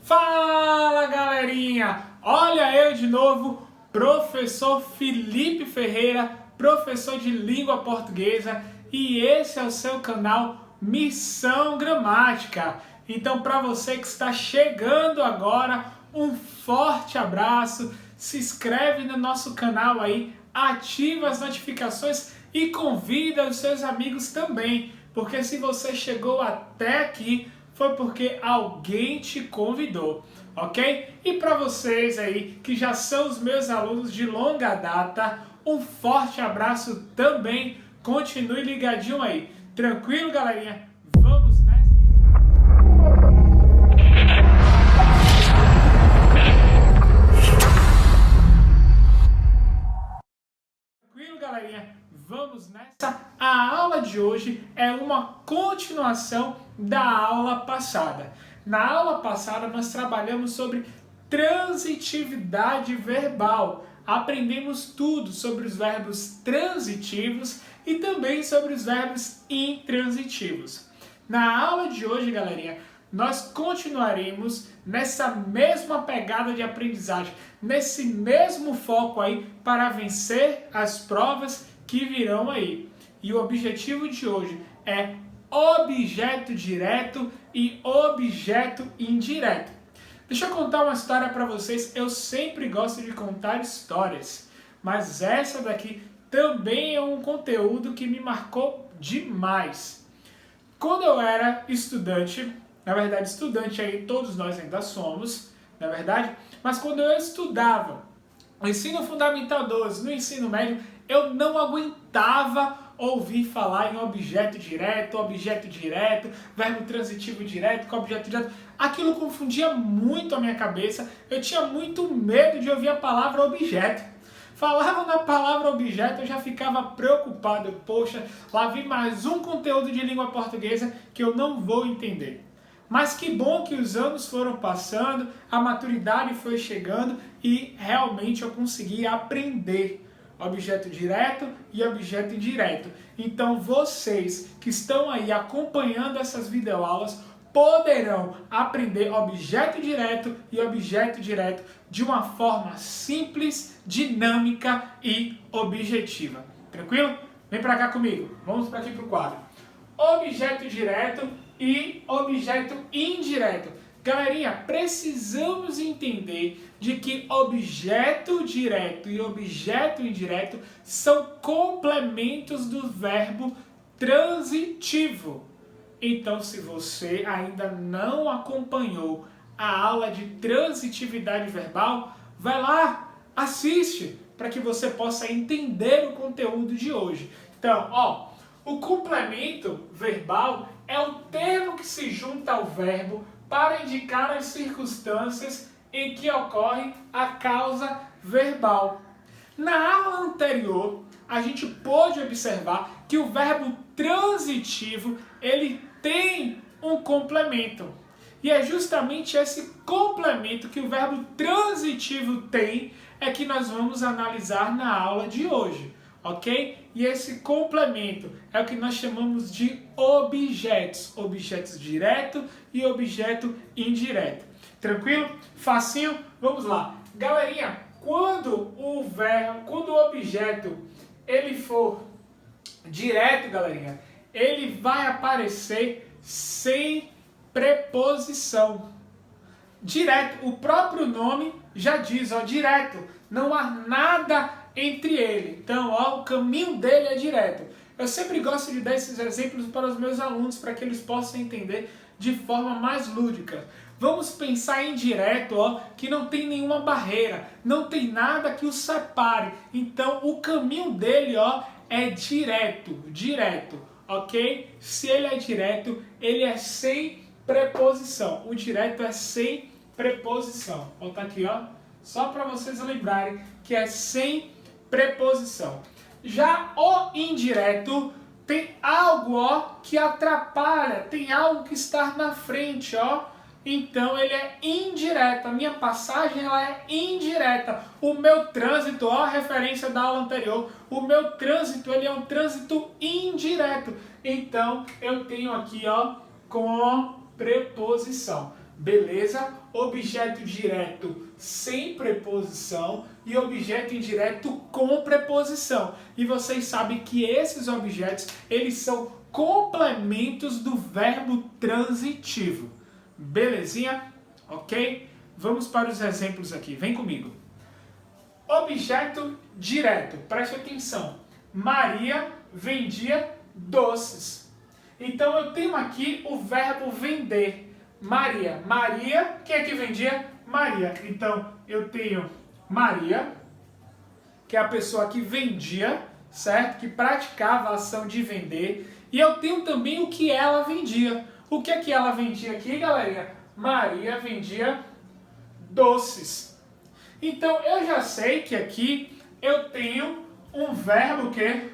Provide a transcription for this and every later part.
Fala, galerinha! Olha eu de novo, professor Felipe Ferreira, professor de língua portuguesa, e esse é o seu canal Missão Gramática. Então, para você que está chegando agora, um forte abraço, se inscreve no nosso canal aí, ativa as notificações e convida os seus amigos também, porque se você chegou até aqui, foi porque alguém te convidou, ok? E para vocês aí que já são os meus alunos de longa data, um forte abraço também. Continue ligadinho aí. Tranquilo, galerinha? Vamos nessa? Tranquilo, galerinha? Vamos nessa? A aula de hoje é uma continuação da aula passada. Na aula passada nós trabalhamos sobre transitividade verbal. Aprendemos tudo sobre os verbos transitivos e também sobre os verbos intransitivos. Na aula de hoje, galerinha, nós continuaremos nessa mesma pegada de aprendizagem, nesse mesmo foco aí para vencer as provas que virão aí. E o objetivo de hoje é objeto direto e objeto indireto. Deixa eu contar uma história para vocês. Eu sempre gosto de contar histórias, mas essa daqui também é um conteúdo que me marcou demais. Quando eu era estudante, na verdade estudante aí todos nós ainda somos, na verdade, mas quando eu estudava no ensino fundamental 12, no ensino médio, eu não aguentava ouvir falar em objeto direto, verbo transitivo direto com objeto direto. Aquilo confundia muito a minha cabeça, eu tinha muito medo de ouvir a palavra objeto. Falava na palavra objeto, eu já ficava preocupado. Poxa, lá vem mais um conteúdo de língua portuguesa que eu não vou entender. Mas que bom que os anos foram passando, a maturidade foi chegando e realmente eu consegui aprender objeto direto e objeto indireto. Então vocês que estão aí acompanhando essas videoaulas poderão aprender objeto direto e objeto direto de uma forma simples, dinâmica e objetiva. Tranquilo? Vem pra cá comigo. Vamos para aqui pro quadro. Objeto direto e objeto indireto. Galerinha, precisamos entender de que objeto direto e objeto indireto são complementos do verbo transitivo. Então, se você ainda não acompanhou a aula de transitividade verbal, vai lá, assiste, para que você possa entender o conteúdo de hoje. Então, o complemento verbal é o termo que se junta ao verbo para indicar as circunstâncias em que ocorre a causa verbal. Na aula anterior, a gente pôde observar que o verbo transitivo, ele tem um complemento. E é justamente esse complemento que o verbo transitivo tem é que nós vamos analisar na aula de hoje, ok? E esse complemento é o que nós chamamos de objetos. Objetos direto e objeto indireto. Tranquilo? Facinho? Vamos lá. Galerinha, quando o objeto ele for direto, galerinha, ele vai aparecer sem preposição. Direto, o próprio nome já diz, direto. Não há nada entre ele. Então, o caminho dele é direto. Eu sempre gosto de dar esses exemplos para os meus alunos, para que eles possam entender de forma mais lúdica. Vamos pensar em direto, que não tem nenhuma barreira, não tem nada que o separe. Então, o caminho dele, é direto, ok? Se ele é direto, ele é sem preposição. O direto é sem preposição. Vou botar aqui, só para vocês lembrarem que é sem preposição. Já o indireto tem algo, que atrapalha, tem algo que está na frente, Então ele é indireto. A minha passagem ela é indireta. O meu trânsito, a referência da aula anterior, o meu trânsito ele é um trânsito indireto. Então eu tenho aqui, com preposição. Beleza? Objeto direto sem preposição e objeto indireto com preposição. E vocês sabem que esses objetos, eles são complementos do verbo transitivo. Belezinha? Ok? Vamos para os exemplos aqui. Vem comigo. Objeto direto. Preste atenção. Maria vendia doces. Então eu tenho aqui o verbo vender. Maria. Maria, quem é que vendia? Maria. Então eu tenho Maria, que é a pessoa que vendia, certo? Que praticava a ação de vender. E eu tenho também o que ela vendia. O que é que ela vendia aqui, galerinha? Maria vendia doces. Então eu já sei que aqui eu tenho um verbo que?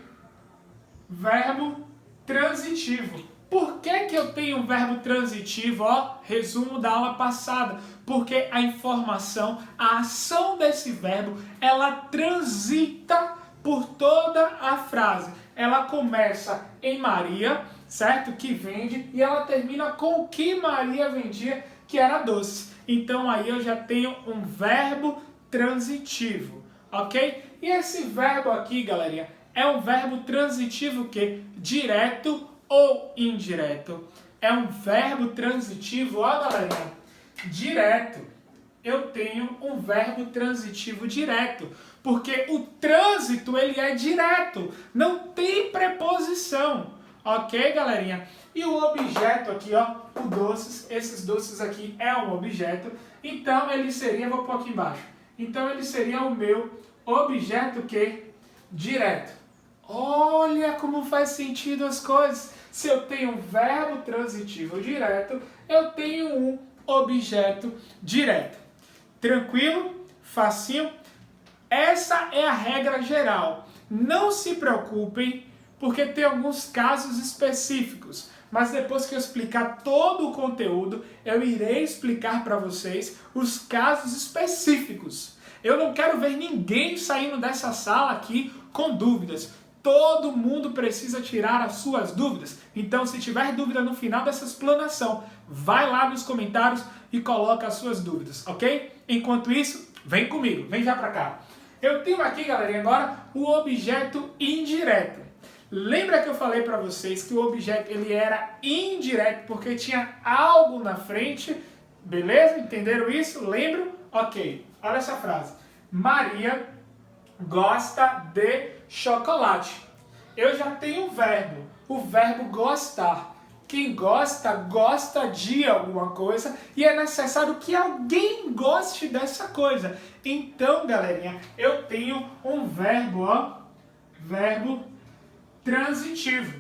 Verbo transitivo. Por que eu tenho um verbo transitivo? Ó, resumo da aula passada. Porque a informação, a ação desse verbo, ela transita por toda a frase. Ela começa em Maria, certo? Que vende, e ela termina com o que Maria vendia, que era doce. Então aí eu já tenho um verbo transitivo, ok? E esse verbo aqui, galerinha, é um verbo transitivo que direto ou indireto. É um verbo transitivo, ó galerinha, direto. Eu tenho um verbo transitivo direto, porque o trânsito ele é direto, não tem preposição, ok galerinha? E o objeto aqui, ó, o doces, esses doces aqui é um objeto, então ele seria, vou pôr aqui embaixo, então ele seria o meu objeto que? Direto. Olha como faz sentido as coisas. Se eu tenho um verbo transitivo direto, eu tenho um objeto direto. Tranquilo? Facinho? Essa é a regra geral. Não se preocupem, porque tem alguns casos específicos. Mas depois que eu explicar todo o conteúdo, eu irei explicar para vocês os casos específicos. Eu não quero ver ninguém saindo dessa sala aqui com dúvidas. Todo mundo precisa tirar as suas dúvidas. Então, se tiver dúvida no final dessa explanação, vai lá nos comentários e coloca as suas dúvidas, ok? Enquanto isso, vem comigo, vem já pra cá. Eu tenho aqui, galerinha, agora o objeto indireto. Lembra que eu falei pra vocês que o objeto ele era indireto porque tinha algo na frente? Beleza? Entenderam isso? Lembram? Ok. Olha essa frase. Maria gosta de chocolate. Eu já tenho o verbo gostar. Quem gosta, gosta de alguma coisa e é necessário que alguém goste dessa coisa. Então, galerinha, eu tenho um verbo, ó, verbo transitivo,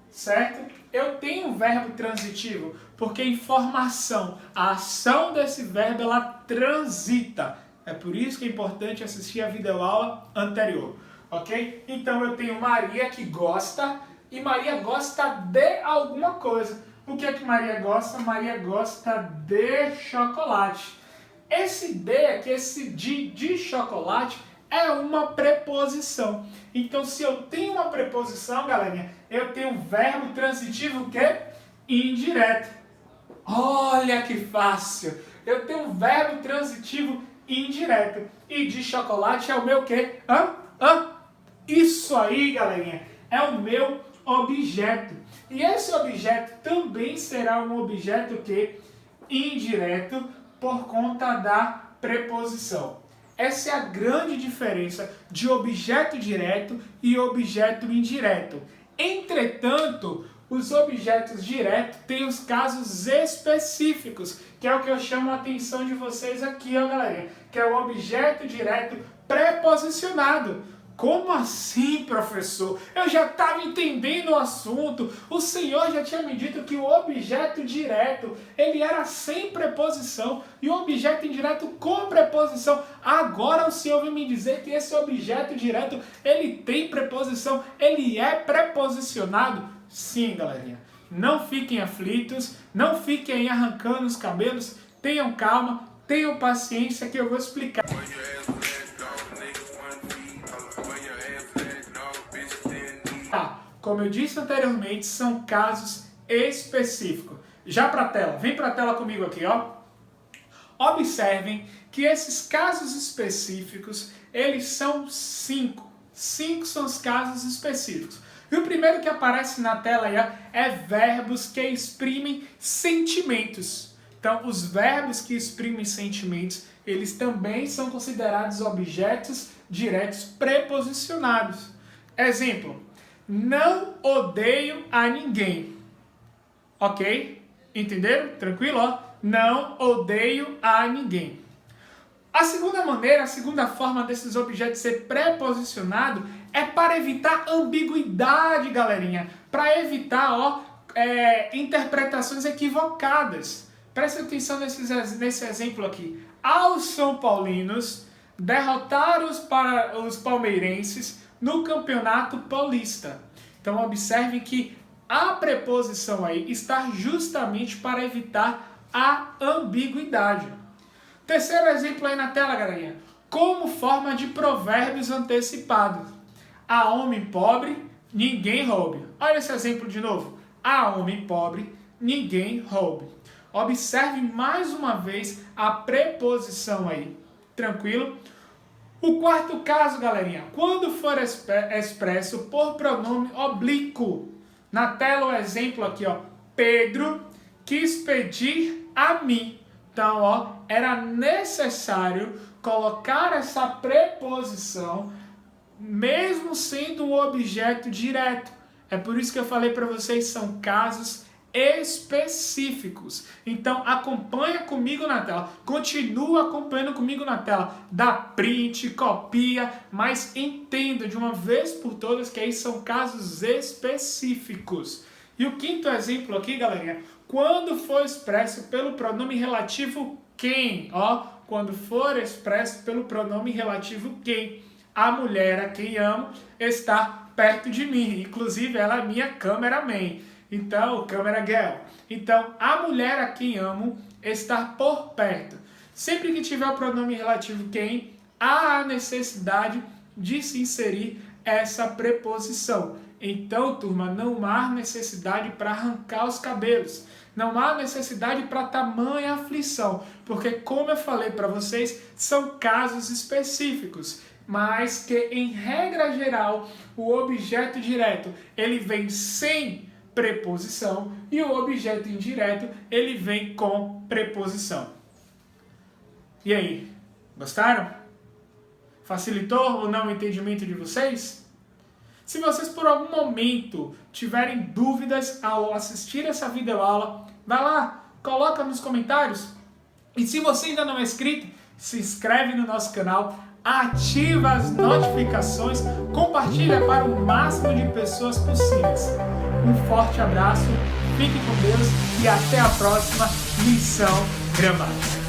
certo? Eu tenho um verbo transitivo porque informação, a ação desse verbo, ela transita. É por isso que é importante assistir a videoaula anterior, ok? Então eu tenho Maria que gosta e Maria gosta de alguma coisa. O que é que Maria gosta? Maria gosta de chocolate. Esse de aqui, esse de chocolate, é uma preposição. Então se eu tenho uma preposição, galerinha, eu tenho um verbo transitivo que é indireto. Olha que fácil! Eu tenho um verbo transitivo indireto. E de chocolate é o meu quê? Isso aí, galerinha, é o meu objeto. E esse objeto também será um objeto que? Indireto, por conta da preposição. Essa é a grande diferença de objeto direto e objeto indireto. Entretanto, os objetos diretos têm os casos específicos, que é o que eu chamo a atenção de vocês aqui, ó, galera, que é o objeto direto preposicionado. Como assim, professor? Eu já estava entendendo o assunto. O senhor já tinha me dito que o objeto direto, ele era sem preposição e o objeto indireto com preposição. Agora o senhor vem me dizer que esse objeto direto, ele tem preposição, ele é preposicionado? Sim, galerinha. Não fiquem aflitos, não fiquem aí arrancando os cabelos, tenham calma, tenham paciência que eu vou explicar. Como eu disse anteriormente, são casos específicos. Já para a tela, vem para a tela comigo aqui, ó. Observem que esses casos específicos, eles são 5. 5 são os casos específicos. E o primeiro que aparece na tela aí é verbos que exprimem sentimentos. Então, os verbos que exprimem sentimentos, eles também são considerados objetos diretos preposicionados. Exemplo, não odeio a ninguém. Ok? Entenderam? Tranquilo? Ó? Não odeio a ninguém. A segunda maneira, a segunda forma desses objetos ser preposicionado é para evitar ambiguidade, galerinha. Para evitar interpretações equivocadas. Preste atenção nesse exemplo aqui. Aos São Paulinos derrotaram os palmeirenses no Campeonato Paulista. Então observe que a preposição aí está justamente para evitar a ambiguidade. Terceiro exemplo aí na tela, galerinha. Como forma de provérbios antecipados. A homem pobre, ninguém roube. Olha esse exemplo de novo. A homem pobre, ninguém roube. Observe mais uma vez a preposição aí. Tranquilo? O quarto caso, galerinha. Quando for expresso por pronome oblíquo. Na tela o exemplo aqui, ó. Pedro quis pedir a mim. Então, ó, era necessário colocar essa preposição, mesmo sendo um objeto direto. É por isso que eu falei para vocês, são casos específicos. Então, acompanha comigo na tela. Continua acompanhando comigo na tela. Dá print, copia, mas entenda de uma vez por todas que aí são casos específicos. E o quinto exemplo aqui, galerinha, quando for expresso pelo pronome relativo quem, ó, quando for expresso pelo pronome relativo quem, a mulher a quem amo está perto de mim, inclusive ela é minha cameraman, então, camera girl. Então, a mulher a quem amo está por perto. Sempre que tiver o pronome relativo quem, há a necessidade de se inserir essa preposição. Então, turma, não há necessidade para arrancar os cabelos. Não há necessidade para tamanha aflição. Porque, como eu falei para vocês, são casos específicos. Mas que, em regra geral, o objeto direto ele vem sem preposição e o objeto indireto ele vem com preposição. E aí, gostaram? Facilitou ou não o entendimento de vocês? Se vocês por algum momento tiverem dúvidas ao assistir essa videoaula, vai lá, coloca nos comentários. E se você ainda não é inscrito, se inscreve no nosso canal, ativa as notificações, compartilha para o máximo de pessoas possíveis. Um forte abraço, fique com Deus e até a próxima Lição Gramática.